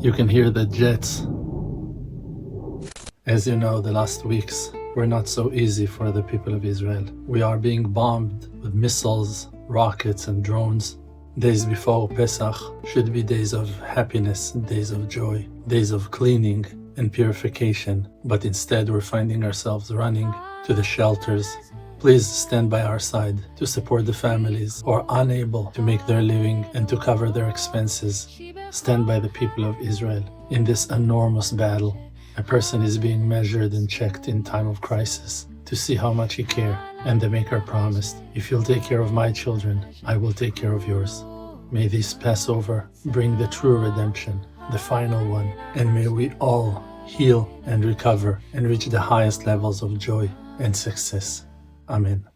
You can hear the jets. As you know, the last weeks were not so easy for the people of Israel. We are being bombed with missiles, rockets and drones. Days before Pesach should be days of happiness, days of joy, days of cleaning and purification, but instead we're finding ourselves running to the shelters. Please stand by our side to support the families who are unable to make their living and to cover their expenses. Stand by the people of Israel in this enormous battle. A person is being measured and checked in time of crisis to see how much he cares, and the Maker promised, if you'll take care of my children, I will take care of yours. May this Passover bring the true redemption, the final one, and may we all heal and recover and reach the highest levels of joy and success. Amen.